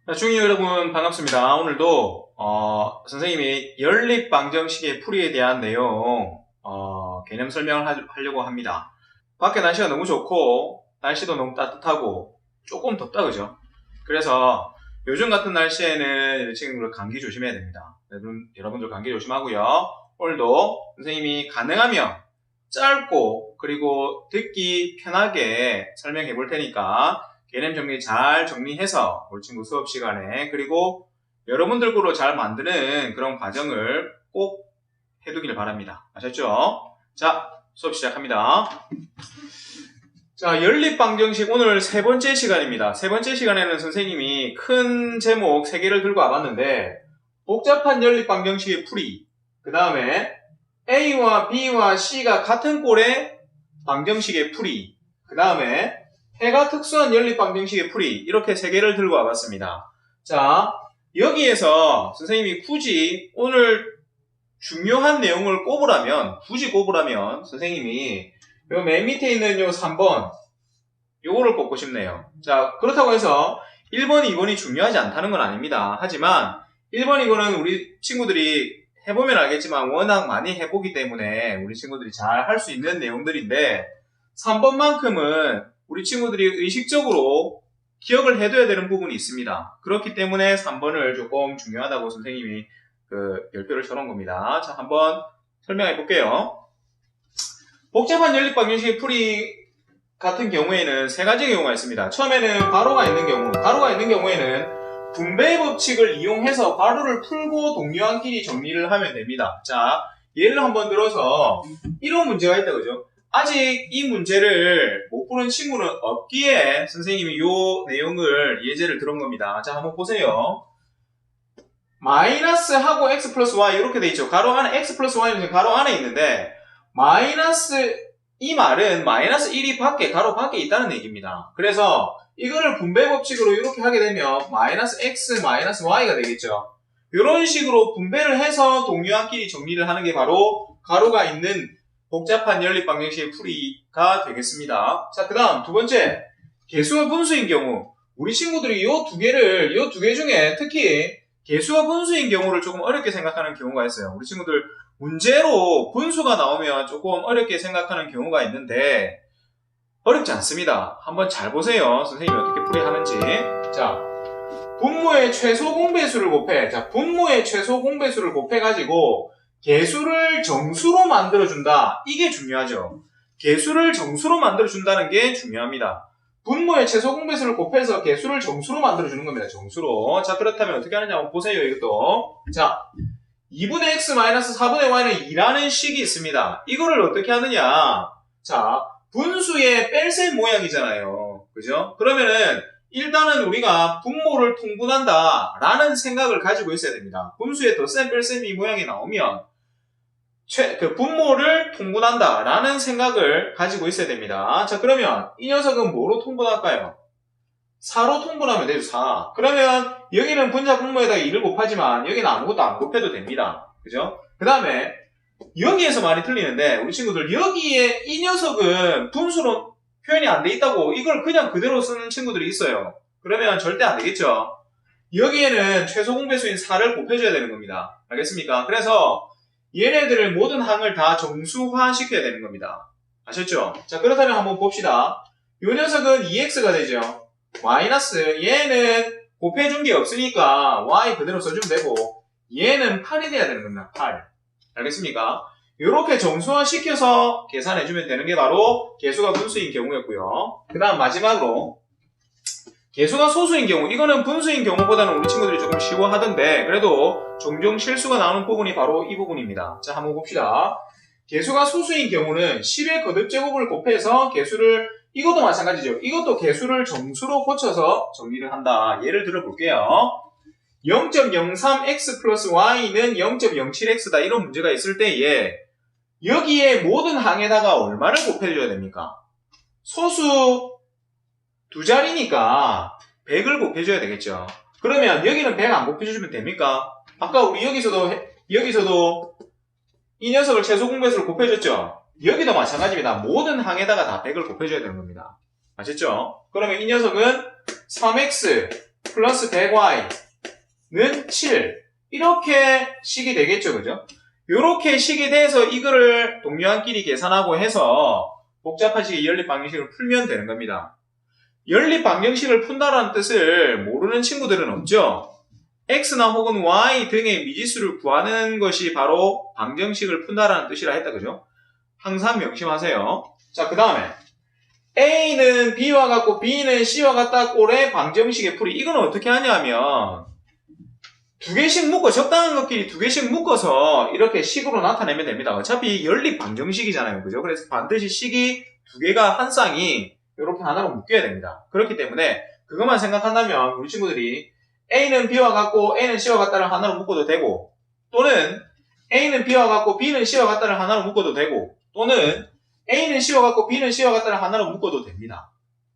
자, 중이 여러분 반갑습니다. 오늘도 선생님이 연립 방정식의 풀이에 대한 내용 개념 설명을 하려고 합니다. 밖에 날씨가 너무 좋고 날씨도 너무 따뜻하고 조금 덥다 그죠? 그래서 요즘 같은 날씨에는 친구들 감기 조심해야 됩니다. 여러분들 감기 조심하고요. 오늘도 선생님이 가능하면 짧고 그리고 듣기 편하게 설명해 볼 테니까 개념 정리 잘 정리해서 우리 친구 수업 시간에 그리고 여러분들 거로 잘 만드는 그런 과정을 꼭 해두길 바랍니다. 아셨죠? 자, 수업 시작합니다. 자, 연립방정식 오늘 세 번째 시간입니다. 세 번째 시간에는 선생님이 큰 제목 3개를 들고 와봤는데 복잡한 연립방정식의 풀이, 그 다음에 A와 B와 C가 같은 꼴의 방정식의 풀이, 그 다음에 해가 특수한 연립방정식의 풀이, 이렇게 3개를 들고 와봤습니다. 자, 여기에서 선생님이 굳이 오늘 중요한 내용을 굳이 꼽으라면 선생님이 요 맨 밑에 있는 요 3번 요거를 꼽고 싶네요. 자, 그렇다고 해서 1번, 2번이 중요하지 않다는 건 아닙니다. 하지만 1번, 2번은 우리 친구들이 해보면 알겠지만 워낙 많이 해보기 때문에 우리 친구들이 잘 할 수 있는 내용들인데 3번만큼은 우리 친구들이 의식적으로 기억을 해둬야 되는 부분이 있습니다. 그렇기 때문에 3번을 조금 중요하다고 선생님이 별표를 쳐놓은 겁니다. 자, 한번 설명해 볼게요. 복잡한 연립방정식의 풀이 같은 경우에는 3가지 경우가 있습니다. 처음에는 가로가 있는 경우에는 분배의 법칙을 이용해서 가로를 풀고 동료한끼리 정리를 하면 됩니다. 자, 예를 한번 들어서 이런 문제가 있다 그죠? 아직 이 문제를 못 푸는 친구는 없기에 선생님이 요 내용을 예제를 들은 겁니다. 자, 한번 보세요. 마이너스하고 x 플러스 y 이렇게 돼 있죠. 가로 안에 x 플러스 y는 가로 안에 있는데 이 말은 마이너스 1이 가로 밖에 있다는 얘기입니다. 그래서 이거를 분배 법칙으로 이렇게 하게 되면 마이너스 x 마이너스 y가 되겠죠. 이런 식으로 분배를 해서 동료한끼리 정리를 하는 게 바로 가로가 있는 복잡한 연립방정식의 풀이가 되겠습니다. 자, 그 다음 두 번째, 개수와 분수인 경우. 우리 친구들이 이 두 개 중에 특히 개수와 분수인 경우를 조금 어렵게 생각하는 경우가 있어요. 우리 친구들 문제로 분수가 나오면 조금 어렵게 생각하는 경우가 있는데 어렵지 않습니다. 한번 잘 보세요. 선생님이 어떻게 풀이하는지. 자, 분모의 최소 공배수를 곱해. 자, 분모의 최소 공배수를 곱해가지고 개수를 정수로 만들어준다. 이게 중요하죠. 개수를 정수로 만들어준다는 게 중요합니다. 분모의 최소 공배수를 곱해서 개수를 정수로 만들어주는 겁니다. 정수로. 자, 그렇다면 어떻게 하는지 한번 보세요. 이것도. 자, 2분의 x 마이너스 4분의 y는 2라는 식이 있습니다. 이거를 어떻게 하느냐. 자, 분수의 뺄셈 모양이잖아요. 그죠? 그러면은 일단은 우리가 분모를 통분한다 라는 생각을 가지고 있어야 됩니다. 분수의 덧셈 뺄셈이 모양이 나오면 분모를 통분한다 라는 생각을 가지고 있어야 됩니다. 자, 그러면 이 녀석은 뭐로 통분할까요? 4로 통분하면 되죠. 4. 그러면 여기는 분자 분모에다가 2를 곱하지만 여기는 아무것도 안 곱해도 됩니다. 그죠? 그 다음에 여기에서 많이 틀리는데 우리 친구들 여기에 이 녀석은 분수로 표현이 안 돼 있다고 이걸 그냥 그대로 쓰는 친구들이 있어요. 그러면 절대 안 되겠죠. 여기에는 최소 공배수인 4를 곱해줘야 되는 겁니다. 알겠습니까? 그래서 얘네들을 모든 항을 다 정수화 시켜야 되는 겁니다. 아셨죠? 자, 그렇다면 한번 봅시다. 이 녀석은 2x가 되죠. 마이너스 얘는 곱해준 게 없으니까 y 그대로 써주면 되고 얘는 8이 돼야 되는 겁니다. 8. 알겠습니까? 이렇게 정수화 시켜서 계산해주면 되는 게 바로 개수가 분수인 경우였고요. 그 다음 마지막으로 개수가 소수인 경우, 이거는 분수인 경우보다는 우리 친구들이 조금 쉬워하던데 그래도 종종 실수가 나오는 부분이 바로 이 부분입니다. 자, 한번 봅시다. 개수가 소수인 경우는 10의 거듭제곱을 곱해서 개수를, 이것도 마찬가지죠. 이것도 개수를 정수로 고쳐서 정리를 한다. 예를 들어 볼게요. 0.03x 플러스 y는 0.07x다. 이런 문제가 있을 때에 여기에 모든 항에다가 얼마를 곱해줘야 됩니까? 소수 두 자리니까 100을 곱해줘야 되겠죠. 그러면 여기는 100 안 곱해주시면 됩니까? 아까 우리 여기서도 이 녀석을 최소 공배수를 곱해줬죠. 여기도 마찬가지입니다. 모든 항에다가 다 100을 곱해줘야 되는 겁니다. 아셨죠? 그러면 이 녀석은 3x 플러스 100y는 7 이렇게 식이 되겠죠, 그죠? 요렇게 식이 돼서 이거를 동료한끼리 계산하고 해서 복잡한 식의 연립 방정식을 풀면 되는 겁니다. 연립 방정식을 푼다라는 뜻을 모르는 친구들은 없죠? x나 혹은 y 등의 미지수를 구하는 것이 바로 방정식을 푼다라는 뜻이라 했다, 그죠? 항상 명심하세요. 자, 그 다음에 a는 b와 같고 b는 c와 같다 꼴의 방정식의 풀이. 이건 어떻게 하냐면 두 개씩 묶어, 적당한 것끼리 두 개씩 묶어서 이렇게 식으로 나타내면 됩니다. 어차피 연립 방정식이잖아요, 그죠? 그래서 반드시 식이 두 개가 한 쌍이 이렇게 하나로 묶여야 됩니다. 그렇기 때문에 그것만 생각한다면 우리 친구들이 a는 b와 같고 a는 c와 같다를 하나로 묶어도 되고, 또는 a는 b와 같고 b는 c와 같다를 하나로 묶어도 되고, 또는 a는 c와 같고 b는 c와 같다를 하나로 묶어도 됩니다.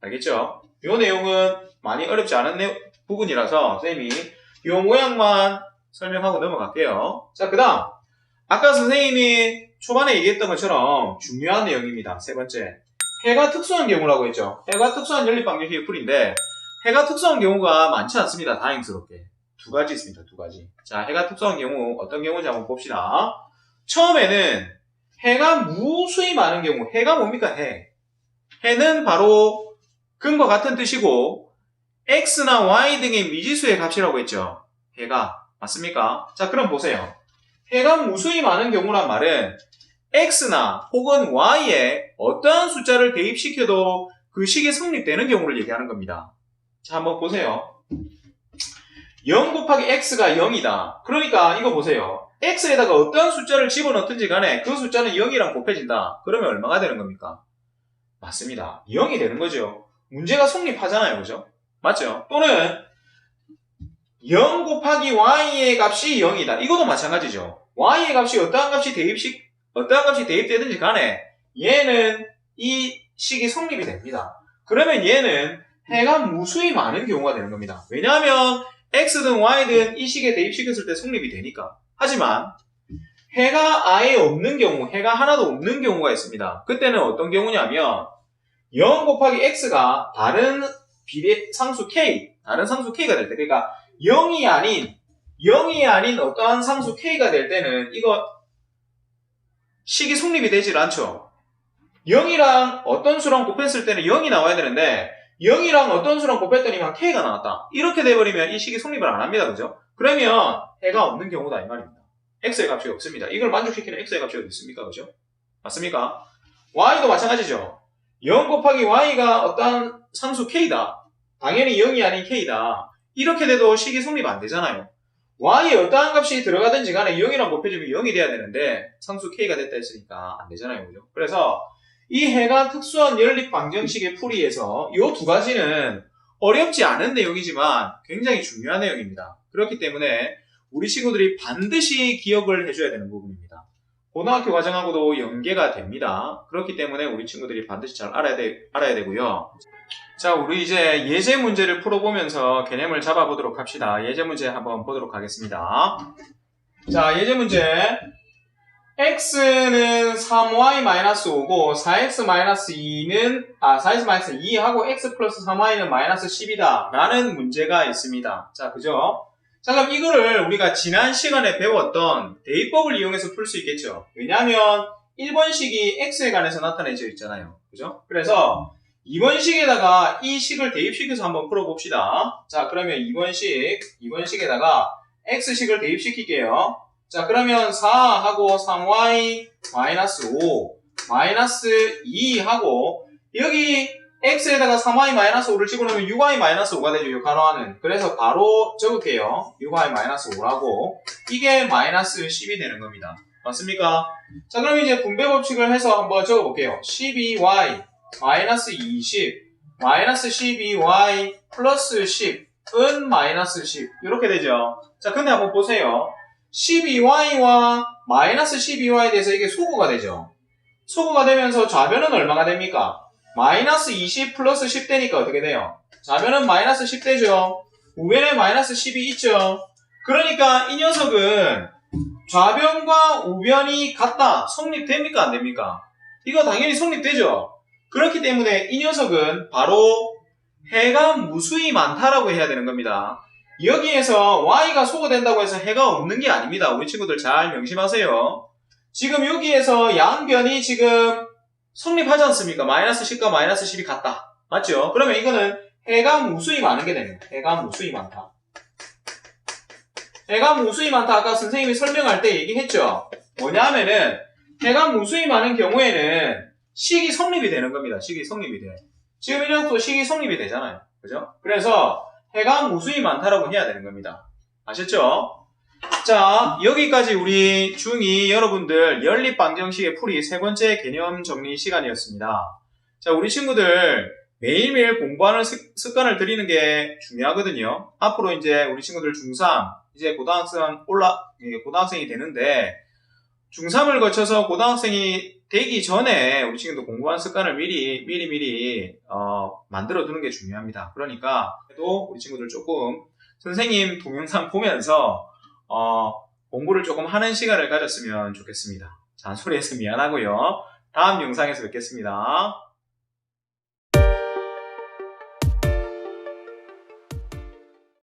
알겠죠? 이 내용은 많이 어렵지 않은 부분이라서 선생님이 이 모양만 설명하고 넘어갈게요. 자, 그 다음 아까 선생님이 초반에 얘기했던 것처럼 중요한 내용입니다. 세 번째, 해가 특수한 경우라고 했죠. 해가 특수한 연립방정식의 풀인데 해가 특수한 경우가 많지 않습니다. 다행스럽게. 두 가지 있습니다. 두 가지. 자, 해가 특수한 경우 어떤 경우인지 한번 봅시다. 처음에는 해가 무수히 많은 경우. 해가 뭡니까? 해는 바로 근과 같은 뜻이고 x나 y 등의 미지수의 값이라고 했죠. 해가. 맞습니까? 자, 그럼 보세요. 해가 무수히 많은 경우란 말은 x나 혹은 y에 어떠한 숫자를 대입시켜도 그 식이 성립되는 경우를 얘기하는 겁니다. 자, 한번 보세요. 0 곱하기 x가 0이다. 그러니까 이거 보세요. x에다가 어떠한 숫자를 집어넣든지 간에 그 숫자는 0이랑 곱해진다. 그러면 얼마가 되는 겁니까? 맞습니다. 0이 되는 거죠. 문제가 성립하잖아요. 그죠? 맞죠? 또는 0 곱하기 y의 값이 0이다. 이것도 마찬가지죠. y의 값이 어떠한 값이 대입되든지 간에 얘는 이 식이 성립이 됩니다. 그러면 얘는 해가 무수히 많은 경우가 되는 겁니다. 왜냐하면 x든 y든 이 식에 대입시켰을 때 성립이 되니까. 하지만 해가 아예 없는 경우, 해가 하나도 없는 경우가 있습니다. 그때는 어떤 경우냐면 0 곱하기 x가 다른 상수 k가 될 때, 그러니까 0이 아닌 어떠한 상수 k가 될 때는 이거 식이 성립이 되질 않죠. 0이랑 어떤 수랑 곱했을 때는 0이 나와야 되는데 0이랑 어떤 수랑 곱했더니만 k가 나왔다. 이렇게 돼버리면 이 식이 성립을 안 합니다. 그죠? 그러면 해가 없는 경우다 이 말입니다. x의 값이 없습니다. 이걸 만족시키는 x의 값이 어디 있습니까? 그죠? 맞습니까? y도 마찬가지죠. 0 곱하기 y가 어떠한 상수 k다. 당연히 0이 아닌 k다. 이렇게 돼도 식이 성립 안 되잖아요. y에 어떠한 값이 들어가든지 간에 0이랑 곱해주면 0이 돼야 되는데 상수 k가 됐다 했으니까 안 되잖아요. 그죠? 그래서 이 해가 특수한 연립 방정식의 풀이에서 이 두 가지는 어렵지 않은 내용이지만 굉장히 중요한 내용입니다. 그렇기 때문에 우리 친구들이 반드시 기억을 해줘야 되는 부분입니다. 고등학교 과정하고도 연계가 됩니다. 그렇기 때문에 우리 친구들이 반드시 잘 알아야 되고요. 자, 우리 이제 예제 문제를 풀어보면서 개념을 잡아보도록 합시다. 예제 문제 한번 보도록 하겠습니다. 자, 예제 문제. x는 3y-5고 4x-2하고 x 플러스 3y는 마이너스 10이다 라는 문제가 있습니다. 자, 그죠? 자, 그럼 이거를 우리가 지난 시간에 배웠던 대입법을 이용해서 풀 수 있겠죠. 왜냐하면 1번식이 x에 관해서 나타내져 있잖아요. 그죠? 그래서 2번식에다가 이 식을 대입시켜서 한번 풀어봅시다. 자, 그러면 2번식에다가 x식을 대입시킬게요. 자, 그러면 4하고 3y 마이너스 5 마이너스 2하고 여기 x에다가 3y 마이너스 5를 집어넣으면 6y 마이너스 5가 되죠. 이 가로 안은. 그래서 바로 적을게요. 6y 마이너스 5라고. 이게 마이너스 10이 되는 겁니다. 맞습니까? 자, 그럼 이제 분배 법칙을 해서 한번 적어볼게요. 12y 마이너스 20 마이너스 12y 플러스 10은 마이너스 10 이렇게 되죠. 자, 근데 한번 보세요. 12y와 마이너스 12y에 대해서 이게 소거가 되죠. 소거가 되면서 좌변은 얼마가 됩니까? 마이너스 20 플러스 10 되니까 어떻게 돼요? 좌변은 마이너스 10 되죠. 우변에 마이너스 10이 있죠. 그러니까 이 녀석은 좌변과 우변이 같다. 성립됩니까? 안 됩니까? 이거 당연히 성립되죠. 그렇기 때문에 이 녀석은 바로 해가 무수히 많다라고 해야 되는 겁니다. 여기에서 y가 소거된다고 해서 해가 없는 게 아닙니다. 우리 친구들 잘 명심하세요. 지금 여기에서 양변이 지금 성립하지 않습니까? 마이너스 10과 마이너스 10이 같다. 맞죠? 그러면 이거는 해가 무수히 많은 게 됩니다. 해가 무수히 많다. 해가 무수히 많다. 아까 선생님이 설명할 때 얘기했죠. 뭐냐면은 해가 무수히 많은 경우에는 식이 성립이 되는 겁니다. 식이 성립이 돼. 지금 이렇게 식이 성립이 되잖아요. 그죠? 그래서 해가 무수히 많다라고 해야 되는 겁니다. 아셨죠? 자, 여기까지 우리 중2 여러분들 연립방정식의 풀이 세 번째 개념 정리 시간이었습니다. 자, 우리 친구들 매일매일 공부하는 습관을 들이는 게 중요하거든요. 앞으로 이제 우리 친구들 중3, 이제 고등학생이 되는데 중3을 거쳐서 고등학생이 되기 전에 우리 친구들 공부하는 습관을 미리 만들어 두는 게 중요합니다. 그러니까 또 우리 친구들 조금 선생님 동영상 보면서 공부를 조금 하는 시간을 가졌으면 좋겠습니다. 잔소리해서 미안하고요. 다음 영상에서 뵙겠습니다.